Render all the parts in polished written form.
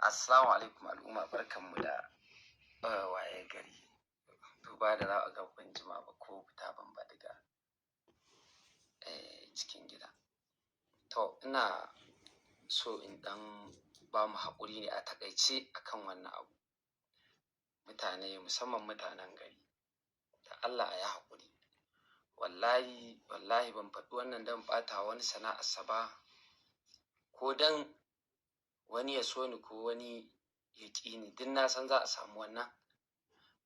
Assalamu alaikum al'umma, barkanmu da waye gari. Duba da za a ga ban jima ba ko fita ban ba daga cikin gida. To ina so in dan ba mu haƙuri ne a taƙaice akan wannan abu. Mutane musamman mutanen gari, da Allah a yi haƙuri. Wallahi ban faɗi wannan don ɓata wani sana'arsa ba, ko don wani ya so ni ko wani ya ƙi ni. Duk na san za a samu wannan.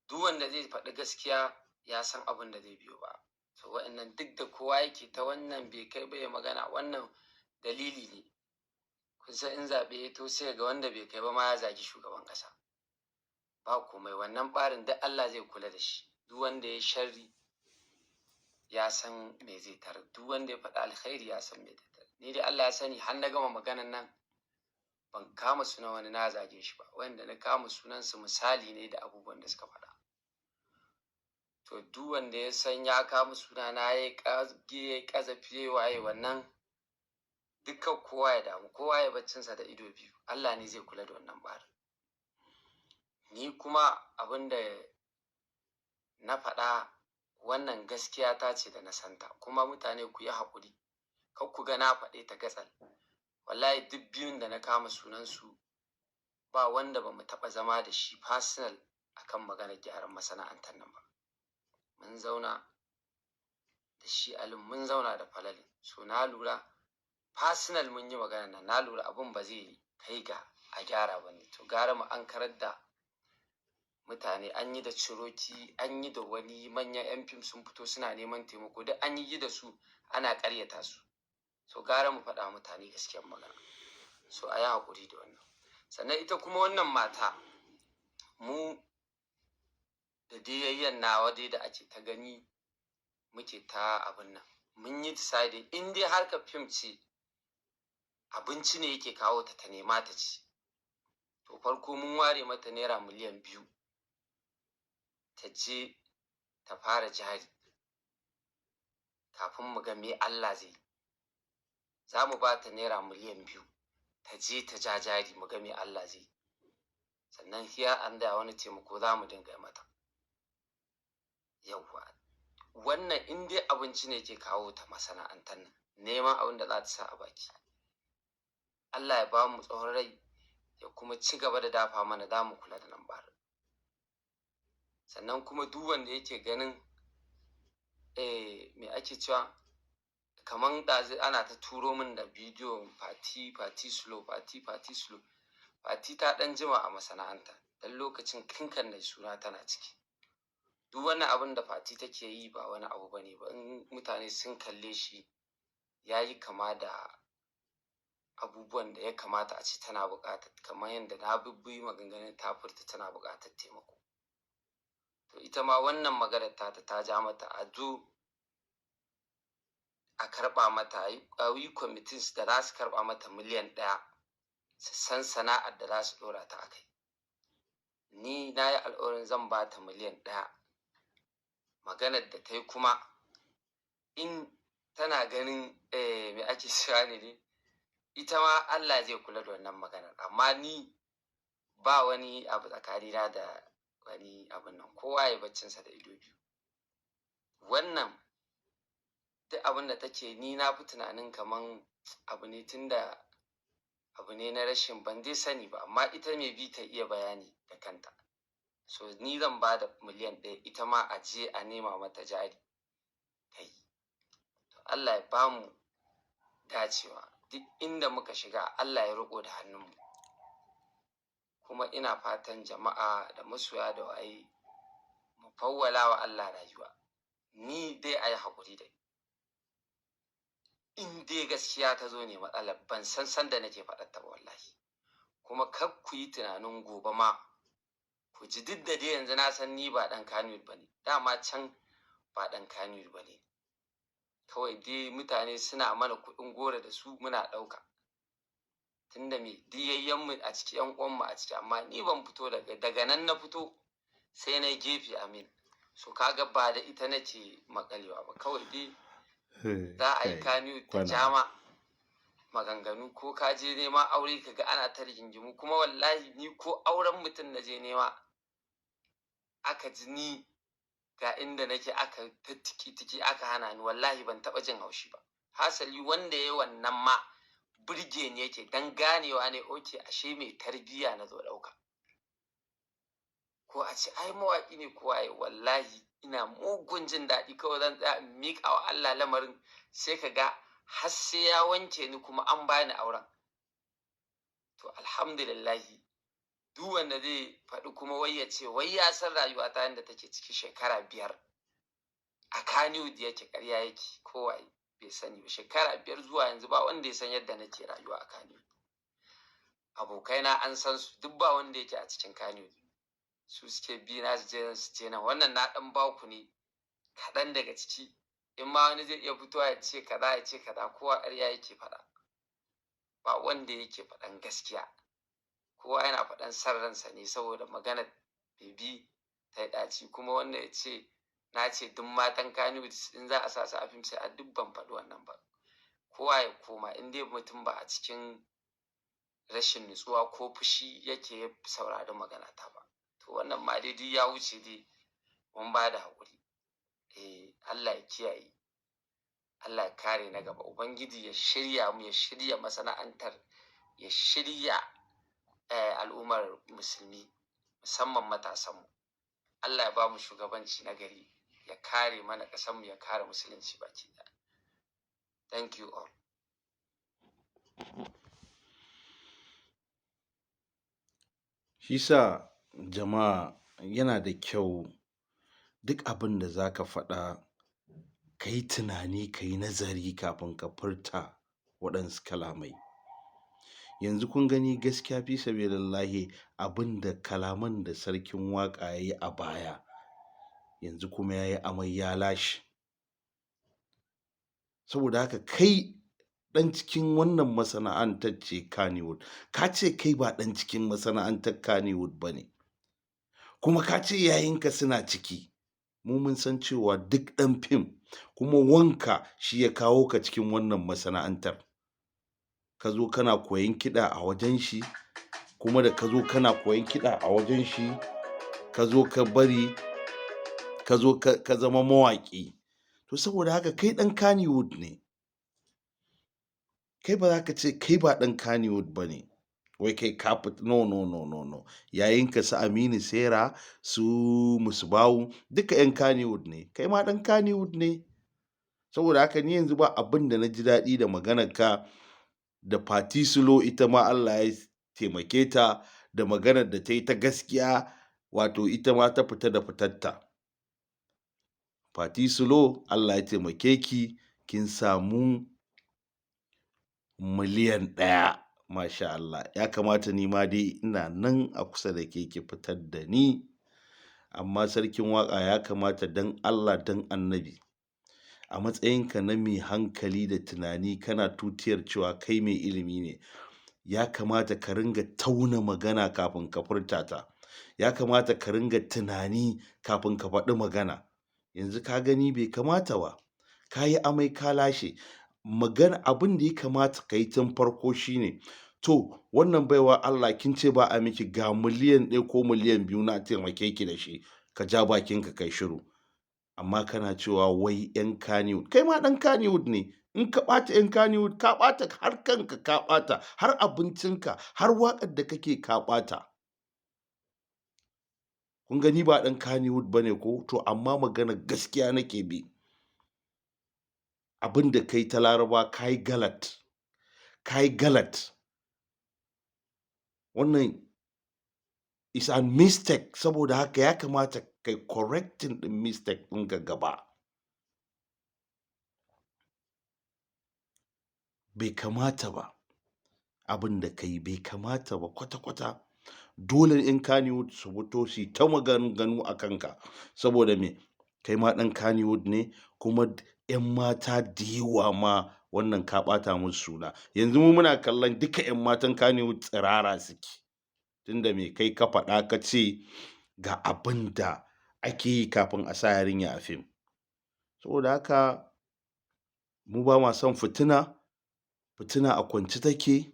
Duk wanda zai faɗi gaskiya ya san abin da zai biyo ba. To wa'annan duk da kowa yake ta wannan bai kai ba ya magana, wannan dalili ne. Kun san in zaɓe ya to sai ga wanda bai kai ba ma ya zagi shugaban ƙasa. Ba komai, wannan ɓarin duk Allah zai kula da shi. Duk wanda ya sharri ya san me zai tarar. Duk wanda ya faɗi alkhairi ya san me zai tarar. Ni dai Allah ya sani har na gama maganan nan ban kama sunan wani na zage shi ba. Wanda na kama sunansu misali ne da abubuwan da suka faɗa. To duk wanda ya san ya kama sunana ya yi ƙazafi waye wannan, dukkan kowa ya damu, kowa ya baccinsa da ido biyu. Allah ne zai kula da wannan ɓarin. Ni kuma abin da na faɗa wannan gaskiya ta ce da na santa, kuma mutane ku yi haƙuri, kar ku ga na faɗe ta gatsal. Wallahi duk biyun da na kama sunansu ba wanda ba mu taɓa zama da shi personal akan maganar gyaran masana'antar nan ba. Mun zauna da shi Alim, mun zauna da Falalin. So na lura personal mun yi maganar nan, na lura abin ba zai kai ga a gyara ba ne. To gara mu an karar da mutane, an yi da Ciroki, an yi da wani manyan 'yan fim sun fito suna neman taimako, duk an yi da su ana ƙaryata su. So gara mu faɗa mutane gaskiyar magana. So a yi haƙuri da wannan. Sannan ita kuma wannan mata, mu da dai yayyan nawa dai da ake ta gani muke ta abin nan, mun yi decide in dai harkar fim ce, abinci ne yake kawo ta nema ta ci. To farko mun ware mata naira miliyan 2 ta je ta fara jari kafin mu ga me Allah zai. Za mu ba ta naira miliyan 2 ta je ta ja jari mu ga me Allah zai. Sannan hiya an da wani taimako za mu dinga mata. Yawwa, wannan in dai abinci ne ke kawo ta masana'antar nan, neman abin da za ta sa a baki. Allah ya ba mu tsawon rai ya kuma ci gaba da dafa mana, za mu kula da nan ɓarin. Sannan kuma duk wanda yake ganin me ake cewa, kaman ɗazu ana ta turo min da bidiyo fati slow. Fati ta ɗan jima a masana'anta, dan lokacin kinkan na suna tana ciki. Duk wani abin da Fati take yi ba wani abu bane ba, in mutane sun kalle shi ya yi kama da abubuwan da ya kamata a ce tana buƙatar, kamar yadda na bibbi maganganun ta furta tana buƙatar taimako. To ita ma wannan maganar ta ja mata a zo a karɓa mata, a yi committees da za su karɓa mata miliyan 1 su san sana'ar da za su ɗora ta a kai. Ni na yi alƙawarin zan ba ta miliyan 1. Maganar da ta yi kuma in tana ganin me ake cewa ne, ita ma Allah zai kula da wannan maganar. Amma ni ba wani abu tsakanina da wani abin nan, kowa ya baccinsa da ido biyu. Wannan duk abin da take, ni na fi tunanin kaman abu ne, tunda abu ne na rashin, ban dai sani ba, amma ita mai bi ta iya bayani da kanta. So ni zan ba da miliyan 1, ita ma a je a nema mata jari ta yi. To Allah ya ba mu dacewa, duk inda muka shiga Allah ya riƙo da hannunmu. Kuma ina fatan jama'a da masoya da waye mu fawwala wa Allah rayuwa. Ni dai a yi haƙuri da ni. In dai gaskiya ta zo ne matsalar, ban san sanda nake faɗar ta ba wallahi. Kuma kar ku yi tunanin gobe ma ku ji, duk da dai yanzu na san ni ba ɗan Kannywood ba ne. Dama can ba ɗan Kannywood ba ne. Kawai dai mutane suna mana kuɗin goro da su muna ɗauka. Tunda me diyayyenmu a ciki, 'yan uwanmu a ciki, amma ni ban fito daga nan na fito sai na gefe amin. So kaga ba da ita nake makalewa ba, kawai dai za a yi Kannywood ta jama maganganu, ko ka je neman aure ka ga ana ta rigingimu, kuma wallahi ni ko auren mutum na je nema aka ji ni ga inda nake aka ta tiki-tiki aka hana ni, wallahi ban taɓa jin haushi ba. Hasali wanda ya yi wannan ma burge ni yake, don ganewa ne oke ashe mai tarbiyya na zo ɗauka. Ko a ce ai mawaƙi ne ko waye, wallahi ina mugun jin daɗi, kawai zan tsaya in miƙa wa Allah lamarin, sai ka ga har sai ya wanke ni kuma an bani auren. To alhamdulillahi, duk wanda zai faɗi kuma wai ya ce wai ya san rayuwa ta yanda take ciki shekara 5 a Kannywood yake, ƙarya yake, ko waye bai sani ba. Shekara 5 zuwa yanzu ba wanda ya san yadda nake rayuwa a Kannywood. Abokaina an san su, duk ba wanda yake a cikin Kannywood. Su suke bi na su je nan su je nan. Wannan na ɗan ba ku ne kaɗan daga ciki. In ma wani zai iya fitowa ya ce kaza ya ce kaza, kowa ƙarya yake faɗa. Ba wanda yake faɗan gaskiya. Kowa yana faɗan san ransa ne saboda maganar bebi ta yi ɗaci. Kuma wanda ya ce na ce duk matan Kannywood in za a sa su a fim sai a duk ban faɗi wannan ba. Kowa ya koma, in dai mutum ba a cikin rashin nutsuwa ko fushi yake saurari magana ta ba. To wannan ma dai duk ya wuce dai, mun ba da haƙuri. Allah ya kiyaye, Allah ya kare na gaba. Ubangiji ya shirya mu, ya shirya masana'antar, ya shirya al'ummar musulmi, musamman matasanmu. Allah ya ba mu shugabanci na gari, ya kare mana ƙasanmu, ya kare musulunci baki ɗaya. Thank you all. Shi sa jama'a yana da kyau duk abin da za ka faɗa ka yi tunani, ka yi nazari kafin ka furta waɗansu kalamai. Yanzu kun gani gaskiya fi sabilillahi abin da kalaman da sarkin waƙa ya yi a baya, yanzu kuma ya yi amai ya lashe. Saboda haka kai ɗan cikin wannan masana'antar ce Kannywood, ka ce kai ba ɗan cikin masana'antar Kannywood ba ne, kuma ka ce yayinka suna ciki. Mu mun san cewa duk ɗan fim, kuma wanka shi ya kawo ka cikin wannan masana'antar. Ka zo kana koyon kiɗa a wajen shi, kuma da ka zo kana koyon kiɗa a wajen shi, ka zo ka bari, ka zo ka zama mawaƙi. To saboda haka kai ɗan Kannywood ne. Kai ba za ka ce kai ba ɗan Kannywood ba ne. Wai kai ka fita, no, no, no, no, no. Yayinka su Aminu Sera, su Musbahu, duka 'yan Kannywood ne. Kai ma ɗan Kannywood ne. Saboda haka ni yanzu ba abin da na ji daɗi da maganarka da Fati Sulo, ita ma Allah ya taimake ta da maganar da ta yi ta gaskiya, wato ita ma ta fita da fitarta. Fati Sulo, Allah ya taimake ki, kin samu miliyan 1. Masha Allah. Ya kamata ni ma dai ina nan a kusa da ke ki fitar da ni. Amma sarkin waƙa ya kamata dan Allah dan Annabi, a matsayinka na mai hankali da tunani, kana tutiyar cewa kai mai ilimi ne, ya kamata ka ringa tauna magana kafin ka furta ta. Ya kamata ka ringa tunani kafin ka faɗi magana. Yanzu ka gani bai kamata ba. Ka yi amai ka lashe. Magana abin da ya kamata ka yi tun farko shine, to wannan baiwa Allah kin ce ba a miki, ga miliyan 1 ko miliyan 2 na taimake ki da shi, ka ja bakinka kai shiru. Amma kana cewa wai 'yan Kannywood, kai ma ɗan Kannywood ne. In ka ɓata 'yan Kannywood, ka ɓata har kanka, ka ɓata har abincinka, har waƙar da kake ka ɓata. Kun gani ba ɗan Kannywood ba ne ko? To amma magana gaskiya nake bi. Abin da kai ta Laraba ka yi galat, ka yi galat. Wannan is a mistake, saboda haka ya kamata kai correcting ɗin mistake ɗinka gaba. Bai kamata ba. Abin da ka yi bai kamata ba kwata-kwata. Dole in Kannywood su fito su yi ta maganganu a kanka. Saboda me? Kai ma ɗan Kannywood ne, kuma 'yan mata da yawa ma wannan ka ɓata musu suna. Yanzu mu muna kallon duka 'yan matan Kannywood tsirara suke. Tunda me kai ka faɗa ka ce ga abin da ake yi kafin a sa yarinya a fim. Saboda haka mu ba ma son fitina, fitina a kwance take,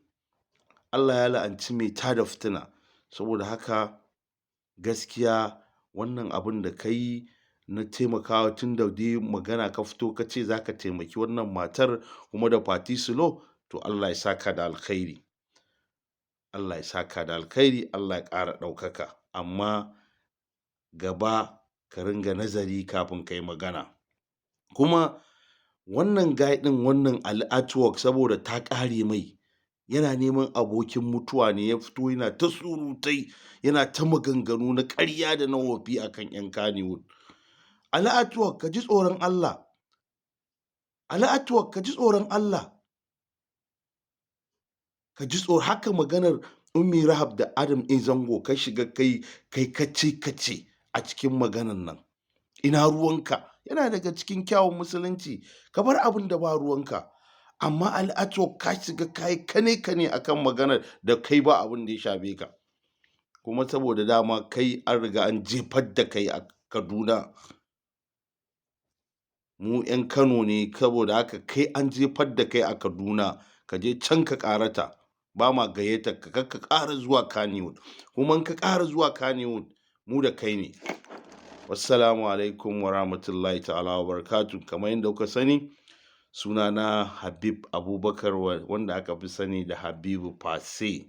Allah ya la'anci mai tada fitina. Saboda haka gaskiya wannan abin da ka yi na taimakawa, tun da dai magana ka fito ka ce za ka taimaki wannan matar kuma da fati sulo, to Allah ya saka da alkhairi. Allah ya saka da alkhairi, Allah ya ƙara ɗaukaka. Amma gaba ka ringa nazari kafin ka yi magana. Kuma wannan guy ɗin, wannan Ali Artwork, saboda ta ƙare mai, yana neman abokin mutuwa ne, ya fito yana ta surutai, yana ta maganganu na ƙarya da na wofi akan 'yan Kannywood. Ali Artwork ka ji tsoron Allah. Ali Artwork ka ji tsoron Allah. Ka ji haka maganar Ummi Rahab da Adam A. Zango ka shiga kai kace a cikin maganan nan. Ina ruwanka? Yana daga cikin kyawun musulunci, ka bar abin da ba ruwanka. Amma Ali Artwork ka shiga kai kane akan maganar da kai ba abin da ya shafe ka. Kuma saboda dama kai an riga an jefar da kai a Kaduna. Mu 'yan Kano ne, saboda haka kai an jefar da kai a Kaduna. Ka je can ka ƙarata. Ba ma gayyatar ka, kar ka ƙara zuwa Kannywood. Kuma in ka ƙara zuwa Kannywood, mu da kai ne. Wassalamu alaikum wa rahmatullahi ta'ala wa barakatuh. Kamar yadda kuka sani, sunana Habib Abubakar, wanda aka fi sani da Habibu Fase.